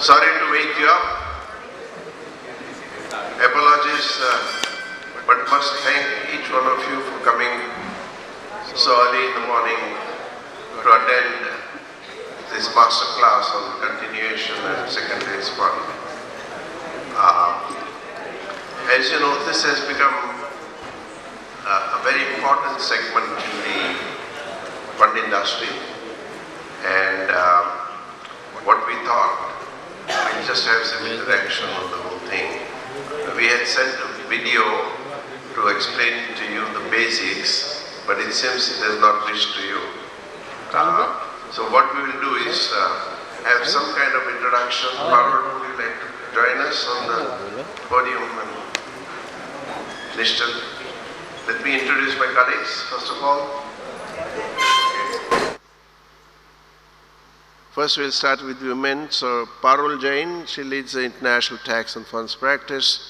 Sorry to wake you up. Apologies, but must thank each one of you for coming so early in the morning to attend this Masterclass on continuation and Secondaries fund. As you know, this has become a very important segment in the fund industry, and what we thought, we'll just have some interaction on the whole thing. We had sent a video to explain to you the basics, but it seems it has not reached to you. So what we will do is have some kind of introduction. Parul, would you like to join us on the podium? Nishchal, let me introduce my colleagues first of all. First we'll start with women. So Parul Jain, she leads the International Tax and Funds Practice.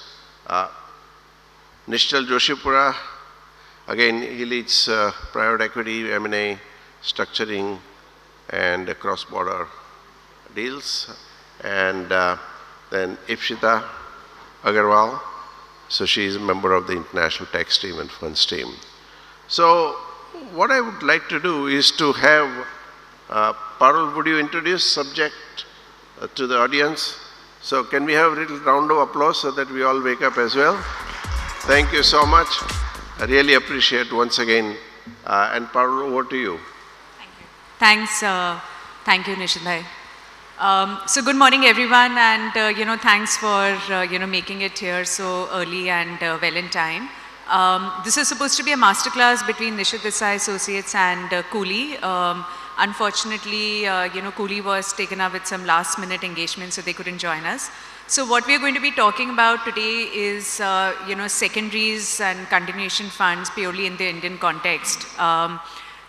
Nishchal Joshipura, again he leads private equity, M&A, structuring and cross-border deals. And then Ipshita Agarwal, so she is a member of the International Tax Team and Funds Team. So what I would like to do is to have Parul, would you introduce subject to the audience? So can we have a little round of applause so that we all wake up as well? Thank you so much. I really appreciate once again. And Parul, over to you. Thank you. Thanks. Thank you, Nishith Desai. So good morning, everyone, and thanks for making it here so early and well in time. This is supposed to be a masterclass between Nishith Desai Associates and Cooley. Unfortunately, Cooley was taken up with some last-minute engagement, so they couldn't join us. So what we're going to be talking about today is, secondaries and continuation funds purely in the Indian context.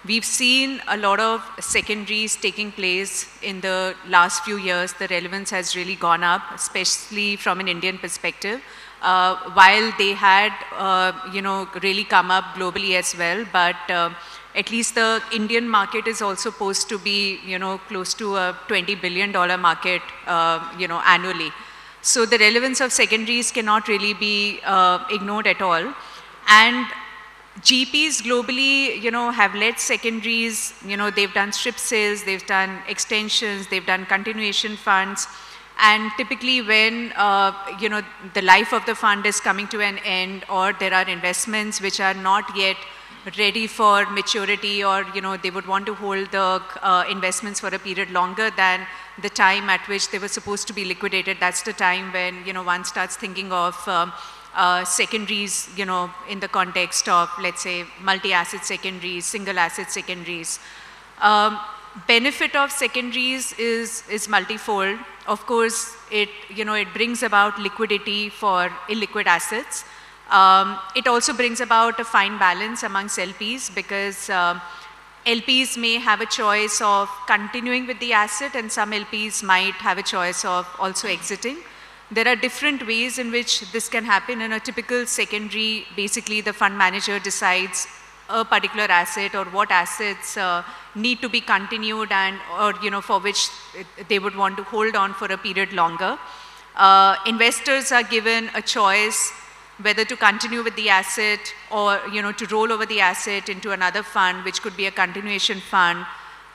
We've seen a lot of secondaries taking place in the last few years. The relevance has really gone up, especially from an Indian perspective. While they had, really come up globally as well, but at least the Indian market is also supposed to be, close to a $20 billion market, annually. So the relevance of secondaries cannot really be ignored at all. And GPs globally, have led secondaries. They've done strip sales, they've done extensions, they've done continuation funds. And typically when, the life of the fund is coming to an end, or there are investments which are not yet ready for maturity, or they would want to hold the investments for a period longer than the time at which they were supposed to be liquidated. That's the time when one starts thinking of secondaries, in the context of, let's say, multi-asset secondaries, single asset secondaries. Benefit of secondaries is multifold. Of course, it brings about liquidity for illiquid assets. It also brings about a fine balance amongst LPs, because LPs may have a choice of continuing with the asset, and some LPs might have a choice of also exiting. There are different ways in which this can happen. In a typical secondary, basically the fund manager decides a particular asset or what assets need to be continued, and or for which they would want to hold on for a period longer. Investors are given a choice whether to continue with the asset, or to roll over the asset into another fund, which could be a continuation fund,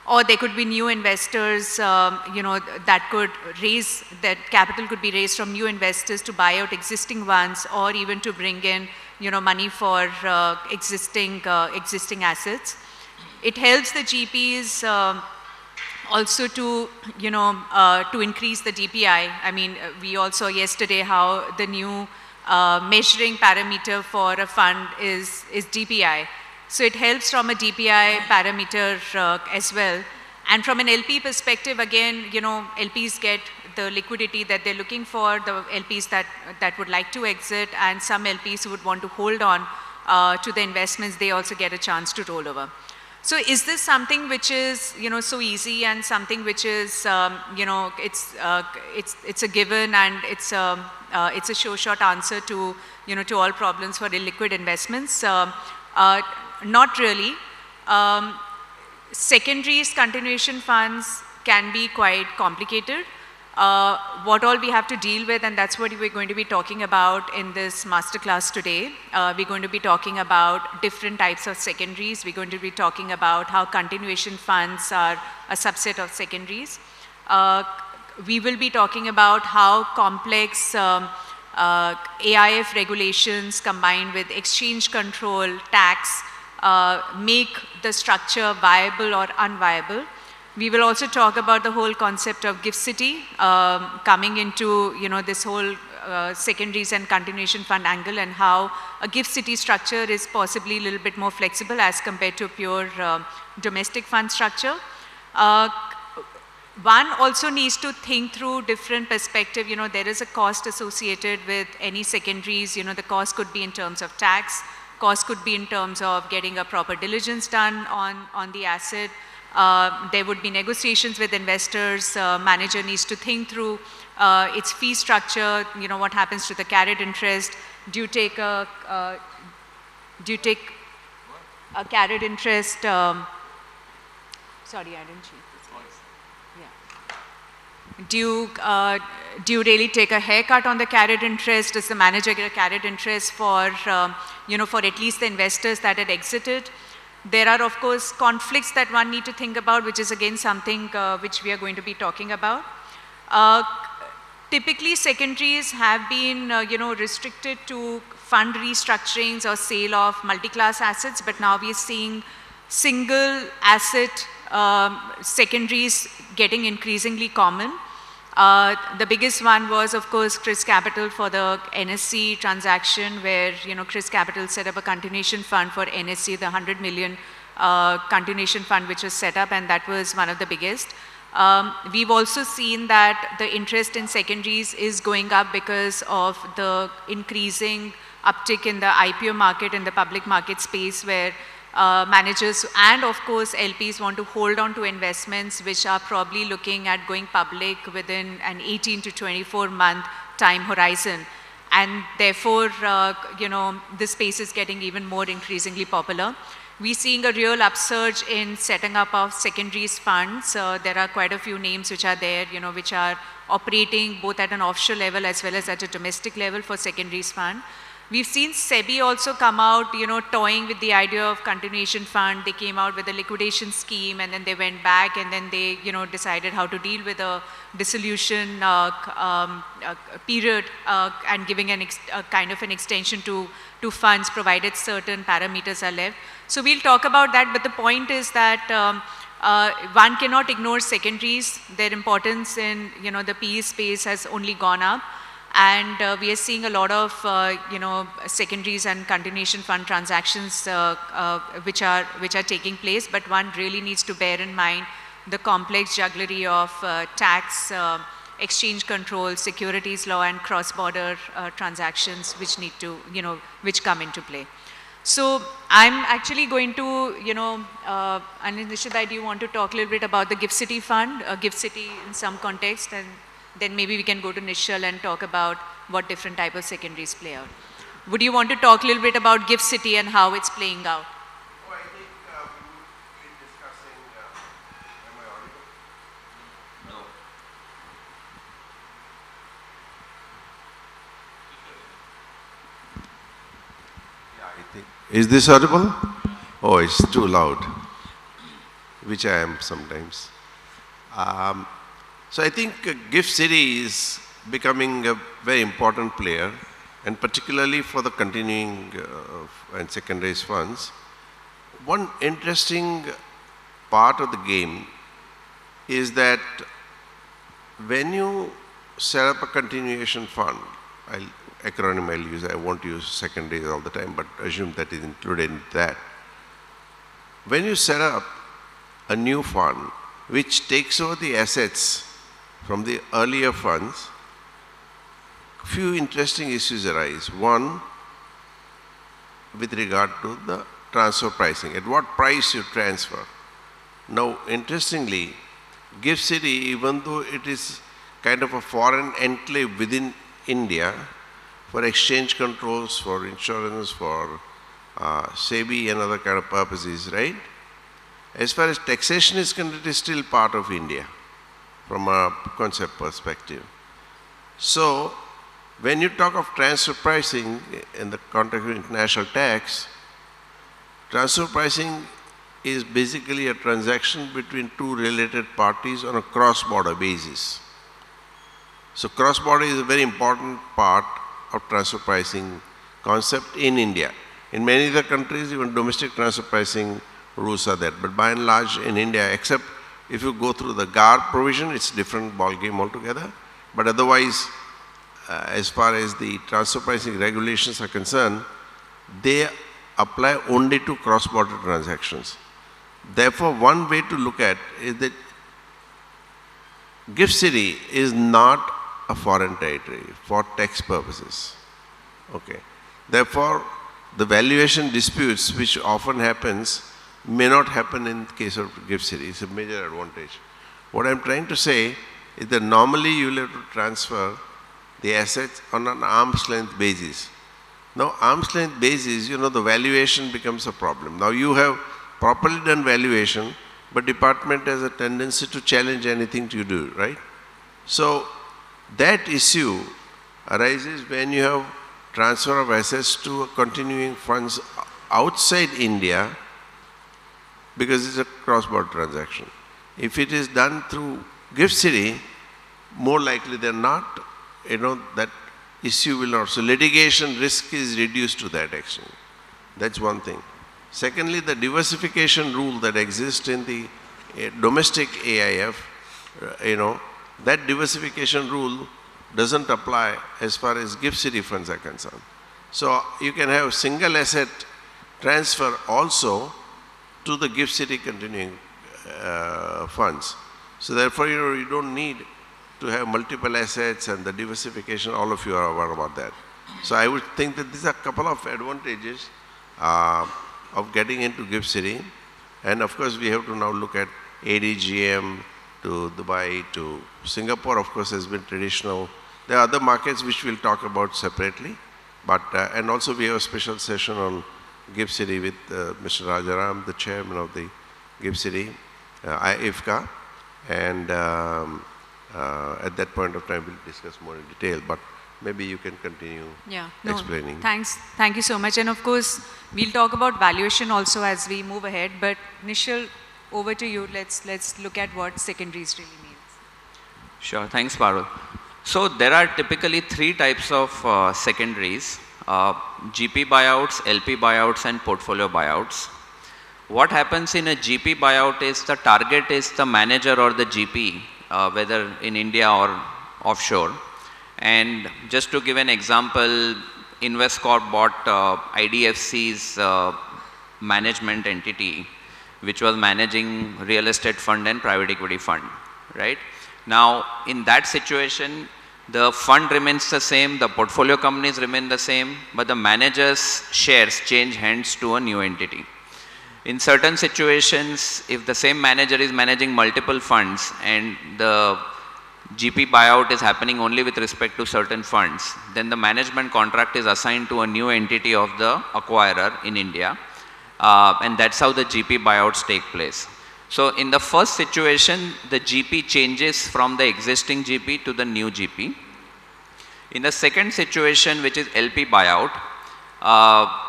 or there could be new investors, that could raise, that capital could be raised from new investors to buy out existing ones, or even to bring in money for existing assets. It helps the GPs also to increase the DPI. I mean, we all saw yesterday how the new measuring parameter for a fund is DPI. So it helps from a DPI parameter as well. And from an LP perspective, again, LPs get the liquidity that they're looking for, the LPs that would like to exit, and some LPs who would want to hold on to the investments, they also get a chance to roll over. So is this something which is, so easy, and something which is, it's a given, and it's a sure shot answer to, to all problems for illiquid investments? Not really. Secondaries continuation funds can be quite complicated. what all we have to deal with, and that's what we're going to be talking about in this masterclass today. We're going to be talking about different types of secondaries. We're going to be talking about how continuation funds are a subset of secondaries. We will be talking about how complex AIF regulations combined with exchange control, tax, make the structure viable or unviable. We will also talk about the whole concept of gift city coming into this whole secondaries and continuation fund angle, and how a gift city structure is possibly a little bit more flexible as compared to a pure domestic fund structure. One also needs to think through different perspective. There is a cost associated with any secondaries. The cost could be in terms of tax, cost could be in terms of getting a proper diligence done on the asset. There would be negotiations with investors. Manager needs to think through its fee structure. What happens to the carried interest? Do you take a carried interest? Sorry, I didn't cheat. Do you really take a haircut on the carried interest? Does the manager get a carried interest for for at least the investors that had exited? There are, of course, conflicts that one need to think about, which is again something which we are going to be talking about. Typically, secondaries have been restricted to fund restructurings or sale of multi-class assets, but now we are seeing single asset secondaries getting increasingly common. The biggest one was, of course, Chris Capital for the NSC transaction, where Chris Capital set up a continuation fund for NSC, the 100 million continuation fund which was set up, and that was one of the biggest. We've also seen that the interest in secondaries is going up because of the increasing uptick in the IPO market, in the public market space, where managers and of course LPs want to hold on to investments which are probably looking at going public within an 18 to 24 month time horizon, and therefore this space is getting even more increasingly popular. We're seeing a real upsurge in setting up of secondaries funds. There are quite a few names which are there, which are operating both at an offshore level as well as at a domestic level for secondaries fund. We've seen SEBI also come out, toying with the idea of continuation fund. They came out with a liquidation scheme, and then they went back, and then they, decided how to deal with a dissolution period and giving a kind of an extension to funds, provided certain parameters are left. So we'll talk about that, but the point is that one cannot ignore secondaries. Their importance in, the PE space has only gone up. And we are seeing a lot of, secondaries and continuation fund transactions which are taking place. But one really needs to bear in mind the complex jugglery of tax, exchange control, securities law, and cross-border transactions which need to, which come into play. So I'm actually going to, and Nishith, do you want to talk a little bit about the Gift City Fund, Gift City in some context, and then maybe we can go to Nishchal and talk about what different type of secondaries play out. Would you want to talk a little bit about Gift City and how it's playing out? Oh, I think we will be discussing, am I audible? No. Yeah, I think. Is this audible? Oh, it's too loud, which I am sometimes. So I think Gift City is becoming a very important player, and particularly for the continuing and secondaries funds. One interesting part of the game is that when you set up a continuation fund, acronym I'll use, I won't use secondaries all the time, but assume that is included in that. When you set up a new fund which takes over the assets from the earlier funds, few interesting issues arise. One, with regard to the transfer pricing, at what price you transfer. Now, interestingly, Gift City, even though it is kind of a foreign enclave within India, for exchange controls, for insurance, for SEBI and other kind of purposes, right? As far as taxation is concerned, it is still part of India. from a concept perspective. So, when you talk of transfer pricing in the context of international tax, transfer pricing is basically a transaction between two related parties on a cross-border basis. So cross-border is a very important part of transfer pricing concept in India. In many other countries, even domestic transfer pricing rules are there. But by and large in India, except if you go through the GAR provision, it's different ball game altogether. But otherwise, as far as the transfer pricing regulations are concerned, they apply only to cross-border transactions. Therefore, one way to look at is that GIFT City is not a foreign territory for tax purposes. Okay. Therefore, the valuation disputes which often happens may not happen in case of GIFT City. It's a major advantage. What I'm trying to say is that normally you will have to transfer the assets on an arm's length basis. Now, arm's length basis, the valuation becomes a problem. Now, you have properly done valuation, but department has a tendency to challenge anything you do, right? So, that issue arises when you have transfer of assets to continuing funds outside India because it's a cross-border transaction. If it is done through GIFT City, more likely than not, that issue will not. So litigation risk is reduced to that extent. That's one thing. Secondly, the diversification rule that exists in the domestic AIF, that diversification rule doesn't apply as far as GIFT City funds are concerned. So you can have single asset transfer also to the GIFT City continuing funds. So therefore, you don't need to have multiple assets and the diversification, all of you are aware about that. So I would think that these are a couple of advantages of getting into GIFT City. And of course, we have to now look at ADGM to Dubai to Singapore, of course, has been traditional. There are other markets which we'll talk about separately. But, and also we have a special session on GIFT City with Mr. Rajaram, the chairman of the GIFT City, IFCA. And at that point of time, we'll discuss more in detail, but maybe you can continue explaining. Thanks. Thank you so much. And of course, we'll talk about valuation also as we move ahead, but Nishchal, over to you. Let's look at what secondaries really means. Sure. Thanks, Parul. So there are typically three types of secondaries, GP buyouts, LP buyouts, and portfolio buyouts. What happens in a GP buyout is the target is the manager or the GP, whether in India or offshore. And just to give an example, InvestCorp bought IDFC's management entity, which was managing real estate fund and private equity fund, right? Now, in that situation, the fund remains the same, the portfolio companies remain the same, but the manager's shares change hands to a new entity. In certain situations, if the same manager is managing multiple funds and the GP buyout is happening only with respect to certain funds, then the management contract is assigned to a new entity of the acquirer in India, and that's how the GP buyouts take place. So in the first situation, the GP changes from the existing GP to the new GP. In the second situation, which is LP buyout,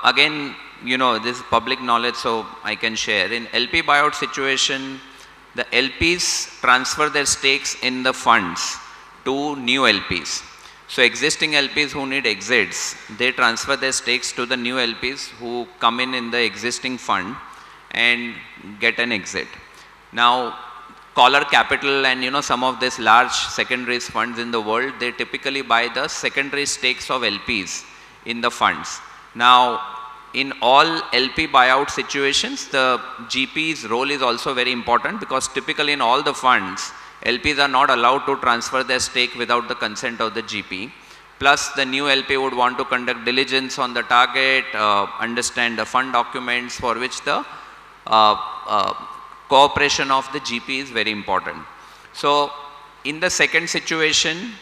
again, this is public knowledge, so I can share. In LP buyout situation, the LPs transfer their stakes in the funds to new LPs. So existing LPs who need exits, they transfer their stakes to the new LPs who come in the existing fund and get an exit. Now, Collar Capital and some of these large secondaries funds in the world, they typically buy the secondary stakes of LPs in the funds. Now, in all LP buyout situations, the GP's role is also very important because typically in all the funds, LPs are not allowed to transfer their stake without the consent of the GP. Plus, the new LP would want to conduct diligence on the target, understand the fund documents, for which the cooperation of the GP is very important. So, in the second situation,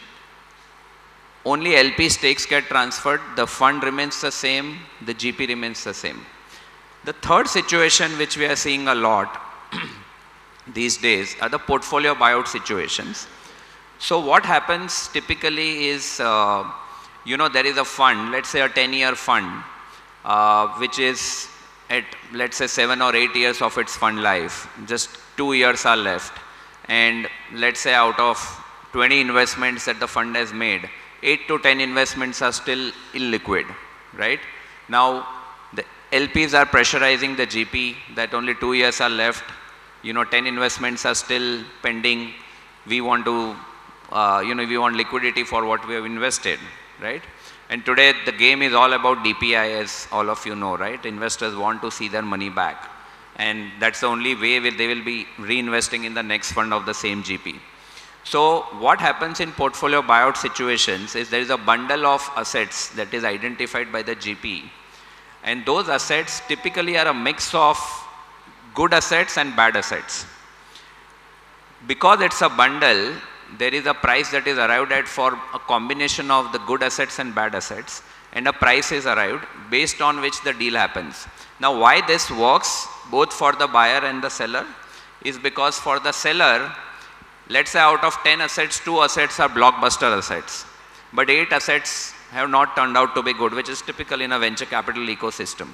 only LP stakes get transferred, the fund remains the same, the GP remains the same. The third situation which we are seeing a lot, these days are the portfolio buyout situations. So what happens typically is, there is a fund, let's say a 10-year fund, which is at, let's say 7 or 8 years of its fund life, just 2 years are left. And let's say out of 20 investments that the fund has made, 8 to 10 investments are still illiquid, right? Now, the LPs are pressurizing the GP that only 2 years are left, 10 investments are still pending. We want to, we want liquidity for what we have invested, right? And today the game is all about DPI, as all of you know, right? Investors want to see their money back. And that's the only way they will be reinvesting in the next fund of the same GP. So what happens in portfolio buyout situations is there is a bundle of assets that is identified by the GP. And those assets typically are a mix of good assets and bad assets. Because it's a bundle, there is a price that is arrived at for a combination of the good assets and bad assets, and a price is arrived based on which the deal happens. Now why this works both for the buyer and the seller is because for the seller, let's say out of 10 assets, 2 assets are blockbuster assets, but 8 assets have not turned out to be good, which is typical in a venture capital ecosystem.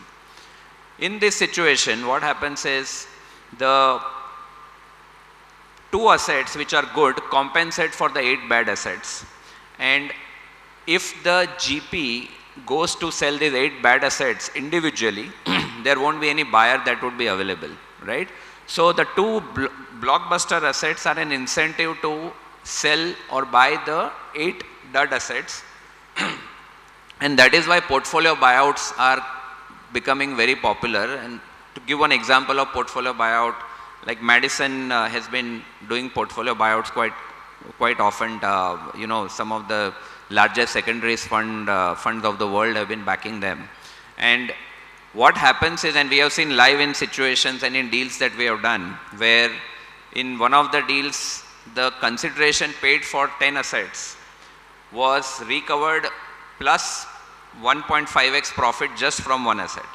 In this situation, what happens is the 2 assets which are good compensate for the 8 bad assets. And if the GP goes to sell these 8 bad assets individually, there won't be any buyer that would be available, right? So the 2 blockbuster assets are an incentive to sell or buy the 8 dud assets. And that is why portfolio buyouts are becoming very popular. And to give one example of portfolio buyout, like Madison has been doing portfolio buyouts quite often. Some of the largest secondaries funds of the world have been backing them. And what happens is, and we have seen live in situations and in deals that we have done, where in one of the deals, the consideration paid for 10 assets was recovered plus 1.5x profit just from one asset.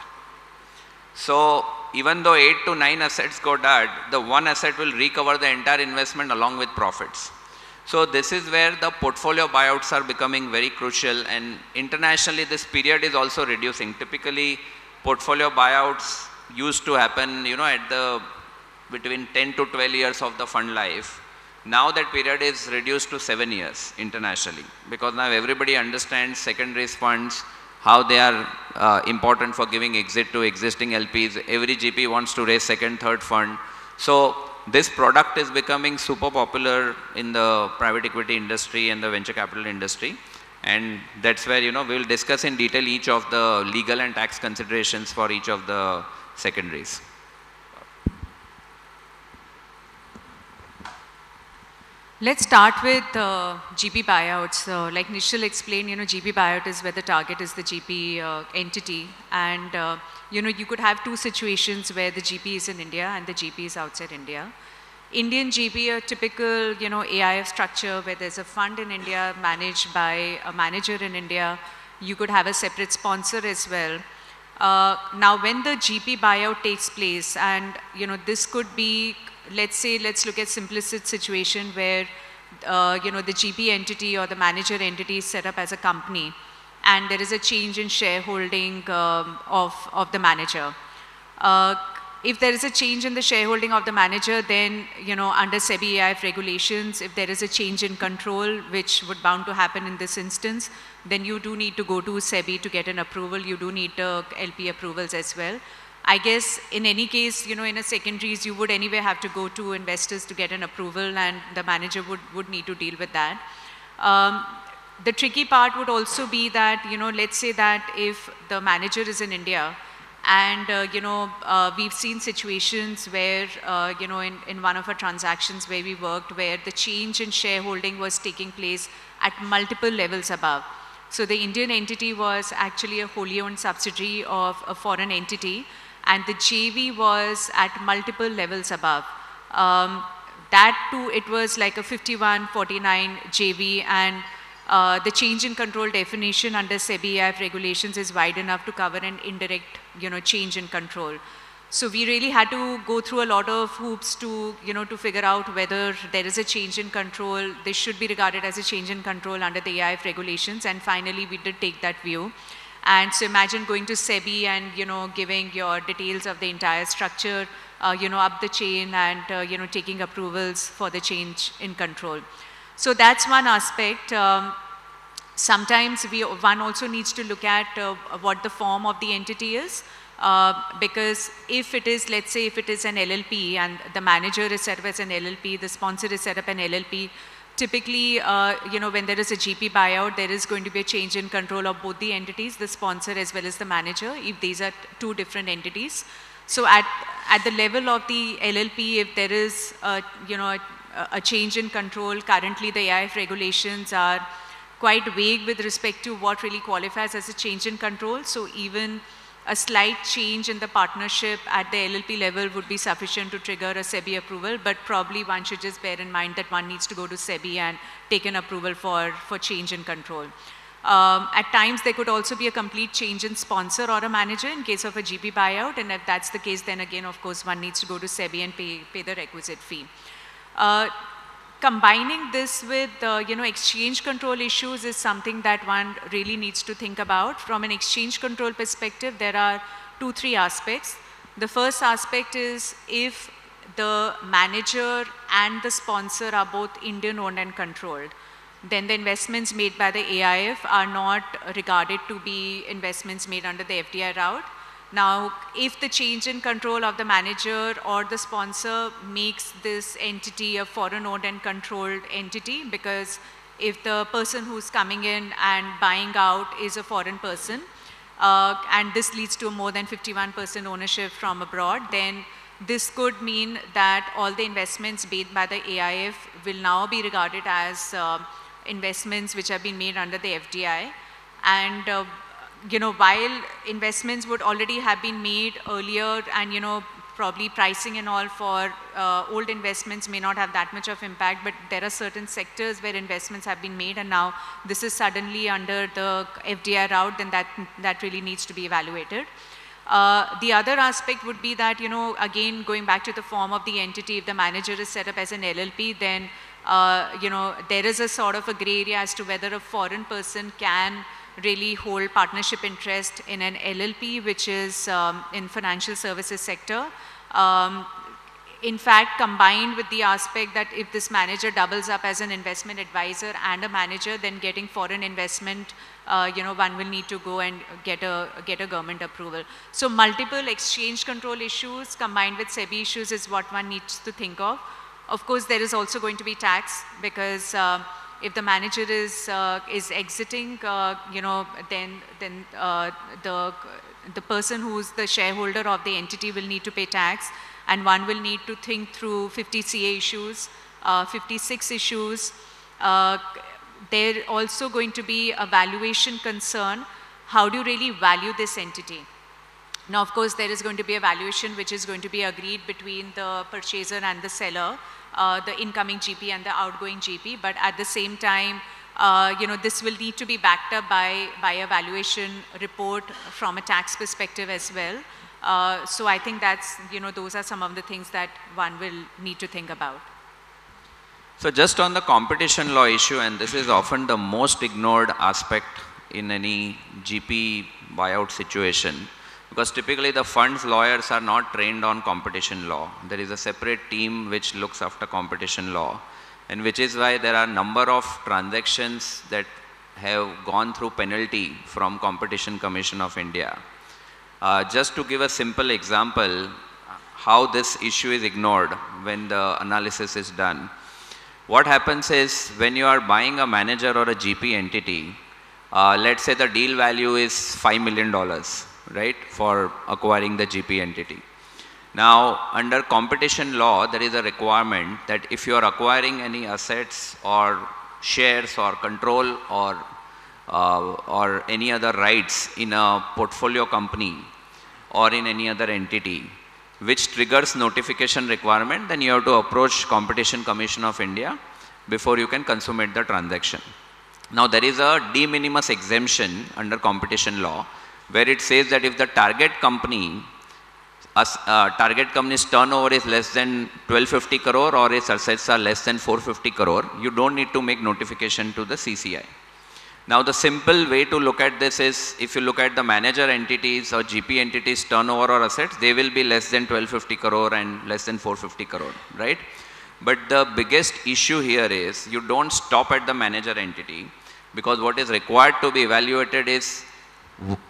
So even though 8 to 9 assets go dud, the one asset will recover the entire investment along with profits. So this is where the portfolio buyouts are becoming very crucial, and internationally this period is also reducing. Typically portfolio buyouts used to happen, at between 10 to 12 years of the fund life. Now that period is reduced to 7 years internationally, because now everybody understands secondaries funds, how they are important for giving exit to existing LPs. Every GP wants to raise second, third fund. So this product is becoming super popular in the private equity industry and the venture capital industry. And that's where, we will discuss in detail each of the legal and tax considerations for each of the secondaries. Let's start with GP buyouts. Like Nishchal explained, GP buyout is where the target is the GP entity. And, you could have 2 situations where the GP is in India and the GP is outside India. Indian GP, a typical, AIF structure where there's a fund in India managed by a manager in India. You could have a separate sponsor as well. Now, when the GP buyout takes place, and, this could be, let's look at simplistic situation where, the GP entity or the manager entity is set up as a company, and there is a change in shareholding of the manager. If there is a change in the shareholding of the manager, then, under SEBI AIF regulations, if there is a change in control, which would bound to happen in this instance, then you do need to go to SEBI to get an approval. You do need LP approvals as well. I guess in any case, in a secondaries, you would anyway have to go to investors to get an approval, and the manager would need to deal with that. The tricky part would also be that, let's say that if the manager is in India, and, we've seen situations where, in one of our transactions where we worked, where the change in shareholding was taking place at multiple levels above. So the Indian entity was actually a wholly owned subsidiary of a foreign entity, and the JV was at multiple levels above. That too, it was like a 51-49 JV, and the change in control definition under SEBI AIF regulations is wide enough to cover an indirect, change in control. So we really had to go through a lot of hoops to, to figure out whether there is a change in control. This should be regarded as a change in control under the AIF regulations. And finally, we did take that view. And so imagine going to SEBI and, giving your details of the entire structure, up the chain and, taking approvals for the change in control. So that's one aspect. Sometimes one also needs to look at what the form of the entity is. Because if it is, let's say if it is an LLP and the manager is set up as an LLP, the sponsor is set up an LLP, typically, when there is a GP buyout, there is going to be a change in control of both the entities, the sponsor as well as the manager, if these are two different entities. So at the level of the LLP, if there is, a change in control, currently the AIF regulations are quite vague with respect to what really qualifies as a change in control. So even a slight change in the partnership at the LLP level would be sufficient to trigger a SEBI approval, but probably one should just bear in mind that one needs to go to SEBI and take an approval for change in control. At times, there could also be a complete change in sponsor or a manager in case of a GP buyout, and if that's the case, then again, of course, one needs to go to SEBI and pay the requisite fee. Combining this with, exchange control issues is something that one really needs to think about. From an exchange control perspective, there are 2-3 aspects. The first aspect is if the manager and the sponsor are both Indian owned and controlled, then the investments made by the AIF are not regarded to be investments made under the FDI route. Now, if the change in control of the manager or the sponsor makes this entity a foreign owned and controlled entity, because if the person who's coming in and buying out is a foreign person, and this leads to a more than 51% ownership from abroad, then this could mean that all the investments made by the AIF will now be regarded as investments which have been made under the FDI. And while investments would already have been made earlier and, probably pricing and all for old investments may not have that much of impact, but there are certain sectors where investments have been made and now this is suddenly under the FDI route, then that really needs to be evaluated. The other aspect would be that, again, going back to the form of the entity, if the manager is set up as an LLP, then, there is a sort of a gray area as to whether a foreign person can really hold partnership interest in an LLP, which is in financial services sector. In fact, combined with the aspect that if this manager doubles up as an investment advisor and a manager, then getting foreign investment, one will need to go and get a government approval. So multiple exchange control issues combined with SEBI issues is what one needs to think of. Of course, there is also going to be tax because if the manager is exiting, then the person who's the shareholder of the entity will need to pay tax, and one will need to think through 50 CA issues, 56 issues. There also going to be a valuation concern. How do you really value this entity? Now, of course, there is going to be a valuation which is going to be agreed between the purchaser and the seller, the incoming GP and the outgoing GP, but at the same time, this will need to be backed up by a valuation report from a tax perspective as well. So I think that's, those are some of the things that one will need to think about. So just on the competition law issue, and this is often the most ignored aspect in any GP buyout situation, because typically the funds lawyers are not trained on competition law. There is a separate team which looks after competition law, and which is why there are a number of transactions that have gone through penalty from Competition Commission of India. Just to give a simple example, how this issue is ignored when the analysis is done. What happens is when you are buying a manager or a GP entity, let's say the deal value is $5 million. Right, for acquiring the GP entity. Now, under competition law, there is a requirement that if you are acquiring any assets or shares or control or any other rights in a portfolio company or in any other entity, which triggers notification requirement, then you have to approach Competition Commission of India before you can consummate the transaction. Now, there is a de minimis exemption under competition law, where it says that if the target company target company's turnover is less than 1250 crore or its assets are less than 450 crore, you don't need to make notification to the CCI. Now the simple way to look at this is, if you look at the manager entities or GP entities turnover or assets, they will be less than 1250 crore and less than 450 crore, right? But the biggest issue here is you don't stop at the manager entity, because what is required to be evaluated is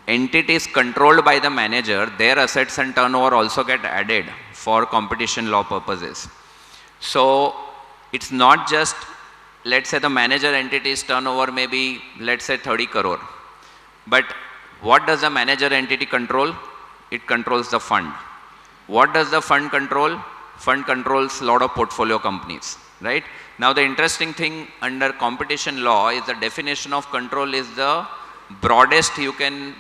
entities controlled by the manager, their assets and turnover also get added for competition law purposes. So it's not just, let's say the manager entity's turnover may be, let's say 30 crore. But what does the manager entity control? It controls the fund. What does the fund control? Fund controls a lot of portfolio companies, right? Now the interesting thing under competition law is the definition of control is the broadest you can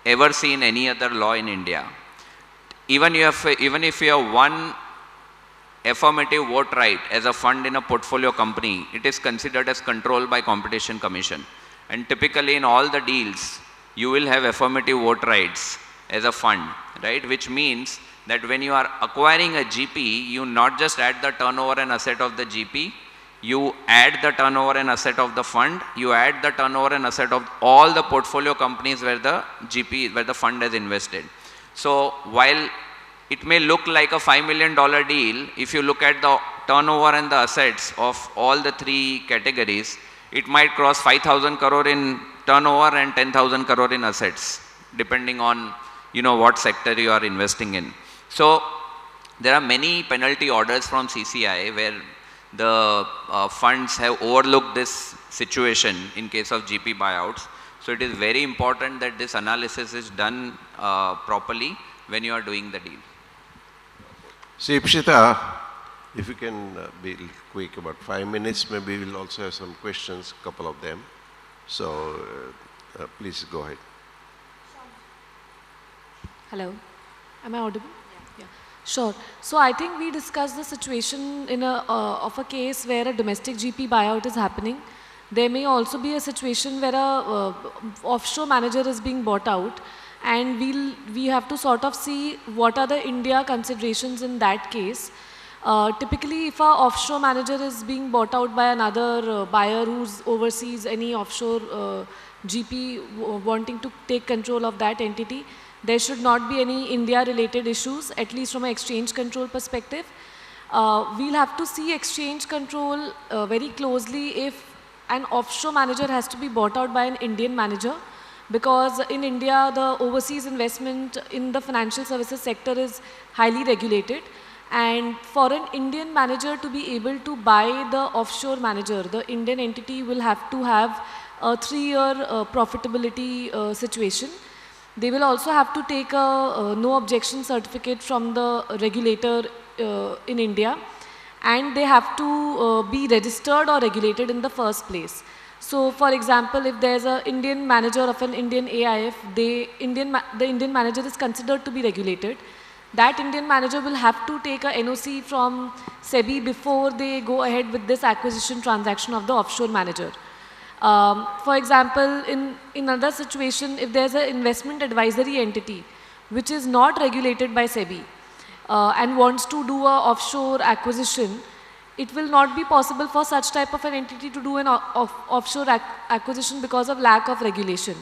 ever see in any other law in India. Even if you have one affirmative vote right as a fund in a portfolio company, it is considered as controlled by Competition Commission. And typically in all the deals, you will have affirmative vote rights as a fund, right? Which means that when you are acquiring a GP, you not just add the turnover and asset of the GP, you add the turnover and asset of the fund, you add the turnover and asset of all the portfolio companies where the GP, where the fund has invested. So while it may look like a $5 million deal, if you look at the turnover and the assets of all the three categories, it might cross 5,000 crore in turnover and 10,000 crore in assets, depending on, you know, what sector you are investing in. So there are many penalty orders from CCI where the funds have overlooked this situation in case of GP buyouts. So it is very important that this analysis is done properly when you are doing the deal. See, Ipshita, if you can be quick, about 5 minutes, maybe we'll also have some questions, couple of them. So please go ahead. Hello, am I audible? Yeah. Sure. So I think we discussed the situation in of a case where a domestic GP buyout is happening. There may also be a situation where a offshore manager is being bought out, and we have to sort of see what are the India considerations in that case. Typically, if a offshore manager is being bought out by another buyer who's oversees any offshore GP wanting to take control of that entity, there should not be any India-related issues, at least from an exchange control perspective. We'll have to see exchange control very closely if an offshore manager has to be bought out by an Indian manager, because in India, the overseas investment in the financial services sector is highly regulated. And for an Indian manager to be able to buy the offshore manager, the Indian entity will have to have a 3-year profitability situation. They will also have to take a no objection certificate from the regulator in India, and they have to be registered or regulated in the first place. So for example, if there's an Indian manager of an Indian AIF, the Indian manager is considered to be regulated. That Indian manager will have to take a NOC from SEBI before they go ahead with this acquisition transaction of the offshore manager. For example, in another situation, if there's an investment advisory entity which is not regulated by SEBI and wants to do an offshore acquisition, it will not be possible for such type of an entity to do an offshore acquisition because of lack of regulation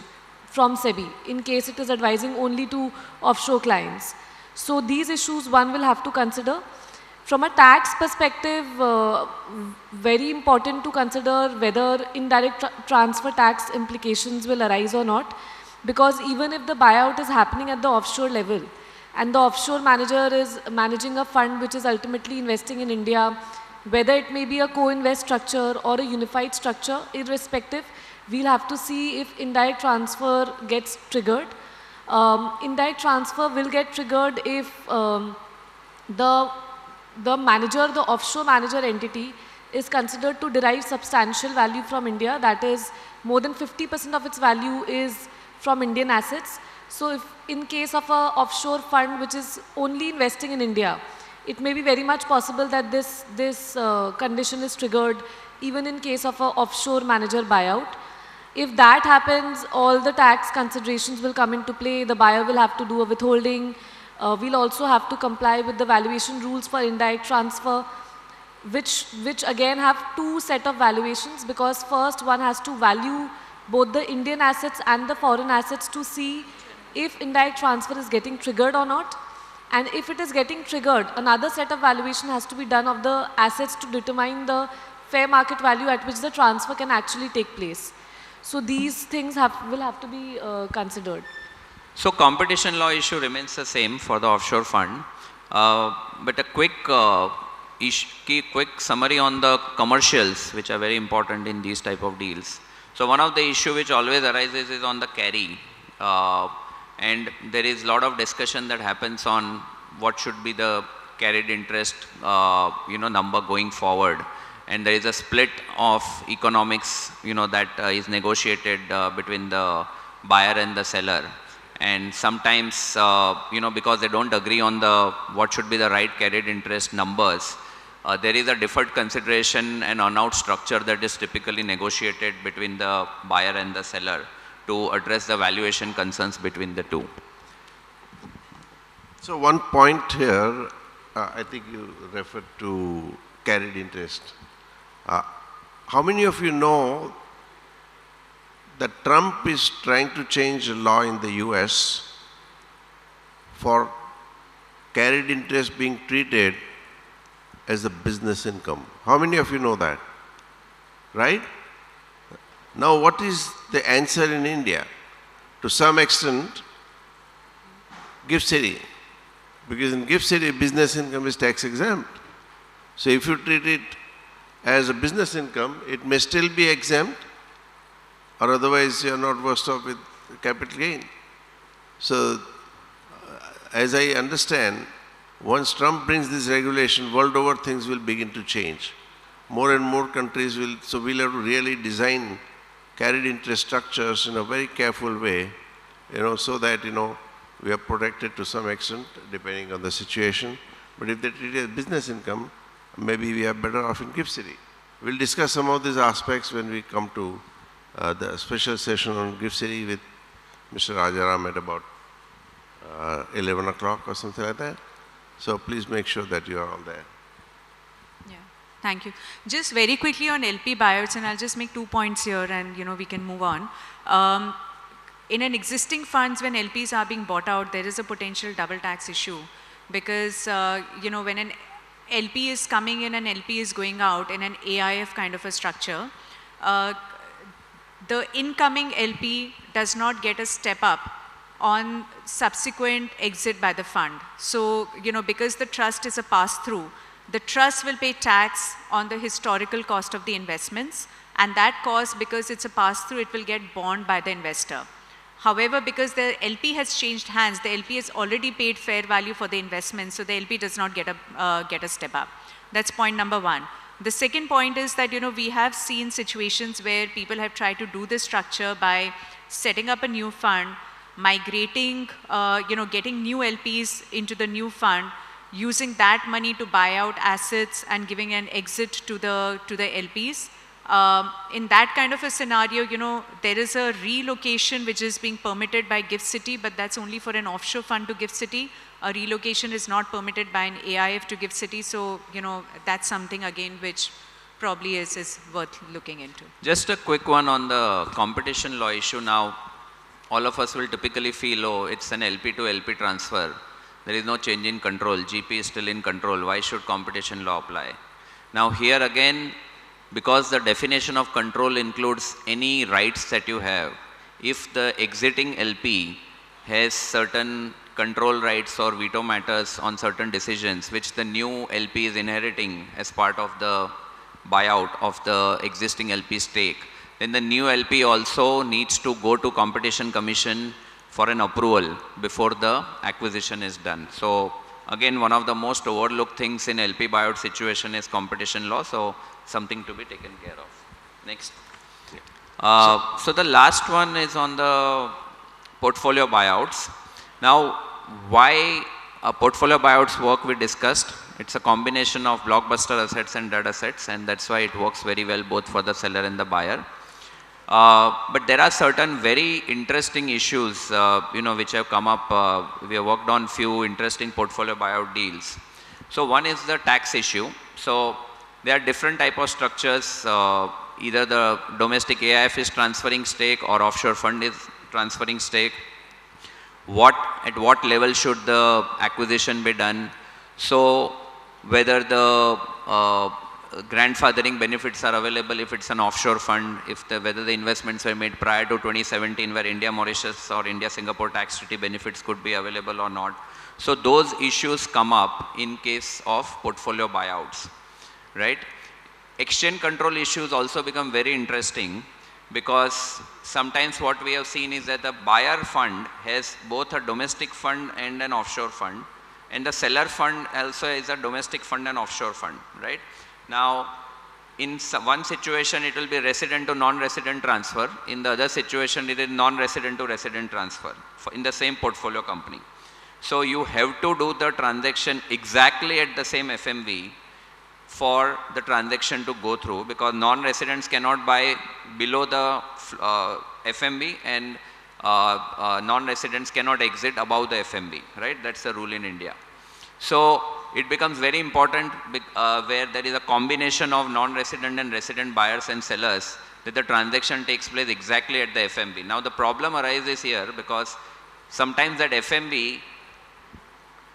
from SEBI, in case it is advising only to offshore clients. So these issues one will have to consider. From a tax perspective, very important to consider whether indirect transfer tax implications will arise or not, because even if the buyout is happening at the offshore level and the offshore manager is managing a fund which is ultimately investing in India, whether it may be a co-invest structure or a unified structure, irrespective, we'll have to see if indirect transfer gets triggered. Indirect transfer will get triggered if the manager, the offshore manager entity is considered to derive substantial value from India, that is more than 50% of its value is from Indian assets. So if in case of a offshore fund which is only investing in India, it may be very much possible that this condition is triggered even in case of an offshore manager buyout. If that happens, all the tax considerations will come into play. The buyer will have to do a withholding. We'll also have to comply with the valuation rules for indirect transfer, which again have two set of valuations, because first one has to value both the Indian assets and the foreign assets to see if indirect transfer is getting triggered or not. And if it is getting triggered, another set of valuation has to be done of the assets to determine the fair market value at which the transfer can actually take place. So these things will have to be considered. So competition law issue remains the same for the offshore fund, but a quick summary on the commercials, which are very important in these type of deals. So one of the issue which always arises is on the carry, and there is a lot of discussion that happens on what should be the carried interest number going forward, and there is a split of economics that is negotiated between the buyer and the seller. And sometimes because they don't agree on what should be the right carried interest numbers, there is a deferred consideration and earn-out structure that is typically negotiated between the buyer and the seller to address the valuation concerns between the two. So one point here, I think you referred to carried interest. How many of you know that Trump is trying to change the law in the US for carried interest being treated as a business income? How many of you know that? Right? Now what is the answer in India? To some extent, gift city. Because in gift city, business income is tax exempt. So if you treat it as a business income, it may still be exempt, or otherwise you are not worse off with capital gain. So as I understand, once Trump brings this regulation, world over things will begin to change. More and more countries will, so we'll have to really design carried interest structures in a very careful way, so that, we are protected to some extent, depending on the situation. But if they treat it as business income, maybe we are better off in gift city. We'll discuss some of these aspects when we come to the special session on gift city with Mr. Rajaram at about 11 o'clock or something like that. So please make sure that you are all there. Yeah, thank you. Just very quickly on LP buyouts, and I'll just make 2 points here and we can move on. In an existing funds, when LPs are being bought out, there is a potential double tax issue, because when an LP is coming in and LP is going out in an AIF kind of a structure, the incoming LP does not get a step up on subsequent exit by the fund. So, because the trust is a pass-through, the trust will pay tax on the historical cost of the investments, and that cost, because it's a pass-through, it will get borne by the investor. However, because the LP has changed hands, the LP has already paid fair value for the investment, so the LP does not get a step up. That's point number one. The second point is that, we have seen situations where people have tried to do this structure by setting up a new fund, migrating, getting new LPs into the new fund, using that money to buy out assets and giving an exit to the LPs. In that kind of a scenario, there is a relocation which is being permitted by Gift City, but that's only for an offshore fund to Gift City. A relocation is not permitted by an AIF to Gift City. So, that's something again which probably is worth looking into. Just a quick one on the competition law issue now. All of us will typically feel, oh, it's an LP to LP transfer. There is no change in control. GP is still in control. Why should competition law apply? Now here again, because the definition of control includes any rights that you have, if the exiting LP has certain control rights or veto matters on certain decisions which the new LP is inheriting as part of the buyout of the existing LP stake, then the new LP also needs to go to Competition Commission for an approval before the acquisition is done. So again, one of the most overlooked things in LP buyout situation is competition law, so something to be taken care of. Next. So the last one is on the portfolio buyouts. Now, why portfolio buyouts work we discussed. It's a combination of blockbuster assets and dead assets, and that's why it works very well both for the seller and the buyer. But there are certain very interesting issues, which have come up. We have worked on few interesting portfolio buyout deals. So one is the tax issue. So there are different type of structures. Either the domestic AIF is transferring stake or offshore fund is transferring stake. At what level should the acquisition be done? So whether the grandfathering benefits are available if it's an offshore fund, whether the investments were made prior to 2017 where India Mauritius or India Singapore tax treaty benefits could be available or not. So those issues come up in case of portfolio buyouts, right? Exchange control issues also become very interesting because sometimes what we have seen is that the buyer fund has both a domestic fund and an offshore fund, and the seller fund also is a domestic fund and offshore fund, right? Now, in one situation it will be resident to non-resident transfer, in the other situation it is non-resident to resident transfer in the same portfolio company. So you have to do the transaction exactly at the same FMV for the transaction to go through, because non-residents cannot buy below the FMV and non-residents cannot exit above the FMV, right? That's the rule in India. So it becomes very important where there is a combination of non-resident and resident buyers and sellers, that the transaction takes place exactly at the FMV. Now the problem arises here because sometimes that FMV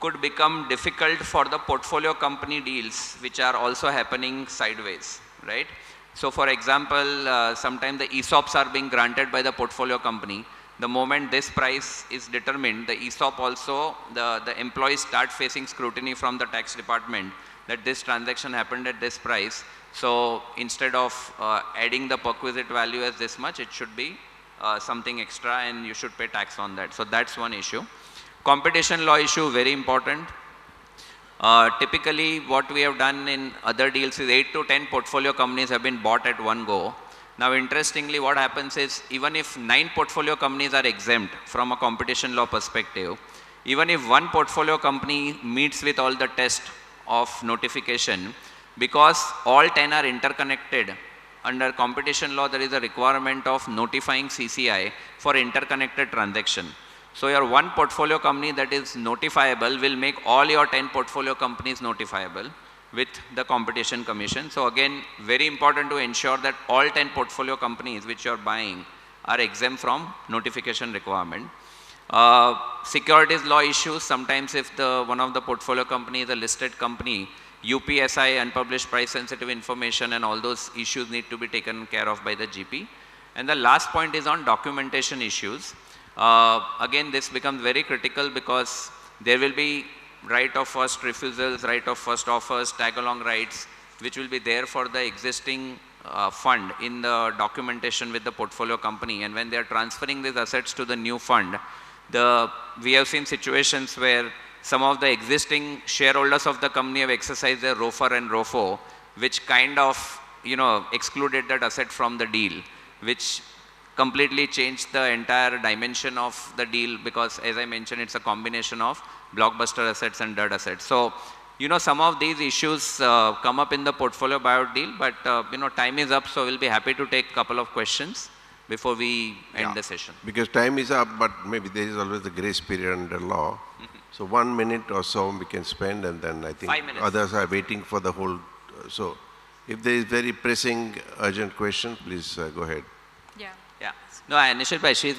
could become difficult for the portfolio company deals which are also happening sideways, right? So for example, sometimes the ESOPs are being granted by the portfolio company. The moment this price is determined, the ESOP also, the employees start facing scrutiny from the tax department that this transaction happened at this price. So instead of adding the perquisite value as this much, it should be something extra and you should pay tax on that. So that's one issue. Competition law issue, very important. Typically what we have done in other deals is 8 to 10 portfolio companies have been bought at one go. Now interestingly what happens is, even if 9 portfolio companies are exempt from a competition law perspective, even if one portfolio company meets with all the tests of notification, because all 10 are interconnected, under competition law there is a requirement of notifying CCI for interconnected transaction. So your one portfolio company that is notifiable will make all your 10 portfolio companies notifiable with the Competition Commission. So again, very important to ensure that all 10 portfolio companies which you are buying are exempt from notification requirement. Securities law issues, sometimes if one of the portfolio company is a listed company, UPSI, unpublished price sensitive information, and all those issues need to be taken care of by the GP. And the last point is on documentation issues. Again, this becomes very critical because there will be right of first refusals, right of first offers, tag-along rights, which will be there for the existing fund in the documentation with the portfolio company. And when they are transferring these assets to the new fund, we have seen situations where some of the existing shareholders of the company have exercised their ROFR and ROFO, which kind of, excluded that asset from the deal, which completely changed the entire dimension of the deal, because as I mentioned, it's a combination of blockbuster assets and dud assets. So, some of these issues come up in the portfolio buyout deal, but time is up, so we'll be happy to take a couple of questions before we end the session. Because time is up, but maybe there is always a grace period under law. So 1 minute or so we can spend, and then I think others are waiting for the whole. So if there is very pressing, urgent question, please go ahead. Yeah. No, Nishith Bhai, she is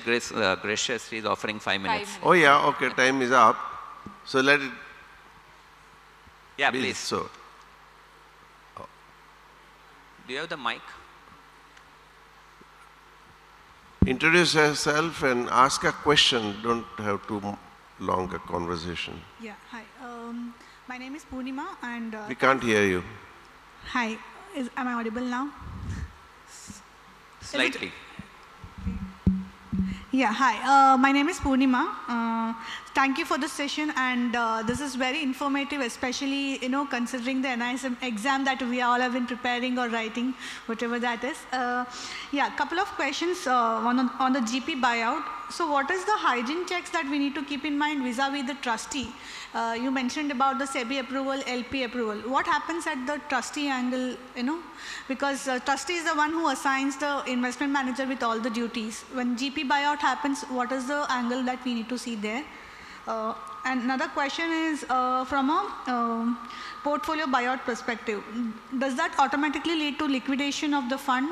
gracious. She is offering 5 minutes. Oh yeah, okay, time is up. So let it. Yeah, please. So. Do you have the mic? Introduce yourself and ask a question. Don't have too long a conversation. Yeah, hi. My name is Poonima and... we can't hear you. Hi. Am I audible now? Slightly. Yeah, hi. My name is Poonima. Thank you for the session, and this is very informative, especially, considering the NISM exam that we all have been preparing or writing, whatever that is. Yeah, couple of questions on the GP buyout. So what is the hygiene checks that we need to keep in mind vis-a-vis the trustee? You mentioned about the SEBI approval, LP approval. What happens at the trustee angle, because trustee is the one who assigns the investment manager with all the duties. When GP buyout happens, what is the angle that we need to see there? And another question is from a portfolio buyout perspective. Does that automatically lead to liquidation of the fund?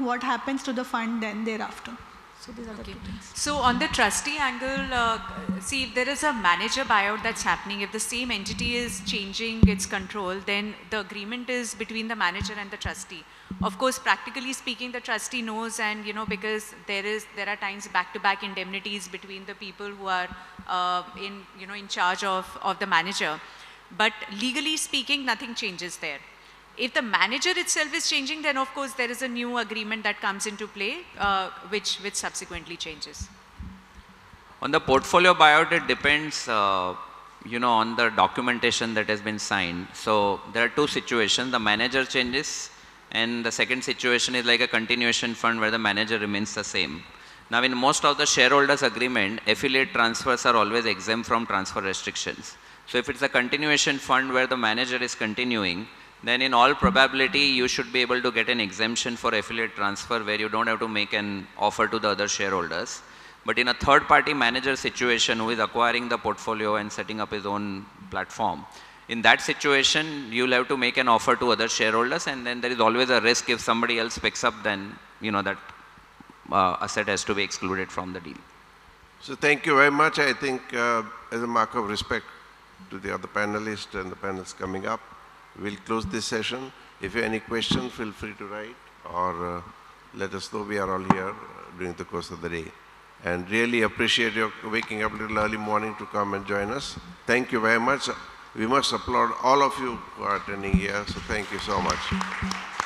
What happens to the fund then thereafter? So these are the two things. So on the trustee angle, see, if there is a manager buyout that's happening, if the same entity is changing its control, then the agreement is between the manager and the trustee. Of course, practically speaking, the trustee knows, and because there are times back-to-back indemnities between the people who are in charge of the manager. But legally speaking, nothing changes there. If the manager itself is changing, then of course there is a new agreement that comes into play, which subsequently changes. On the portfolio buyout, it depends, on the documentation that has been signed. So there are two situations: the manager changes, and the second situation is like a continuation fund where the manager remains the same. Now, in most of the shareholders' agreement, affiliate transfers are always exempt from transfer restrictions. So if it's a continuation fund where the manager is continuing, then in all probability you should be able to get an exemption for affiliate transfer where you don't have to make an offer to the other shareholders. But in a third party manager situation who is acquiring the portfolio and setting up his own platform, in that situation you'll have to make an offer to other shareholders, and then there is always a risk if somebody else picks up, then that asset has to be excluded from the deal. So thank you very much. I think as a mark of respect to the other panelists and the panels coming up, we'll close this session. If you have any questions, feel free to write or let us know. We are all here during the course of the day. And really appreciate your waking up a little early morning to come and join us. Thank you very much. We must applaud all of you who are attending here. So thank you so much.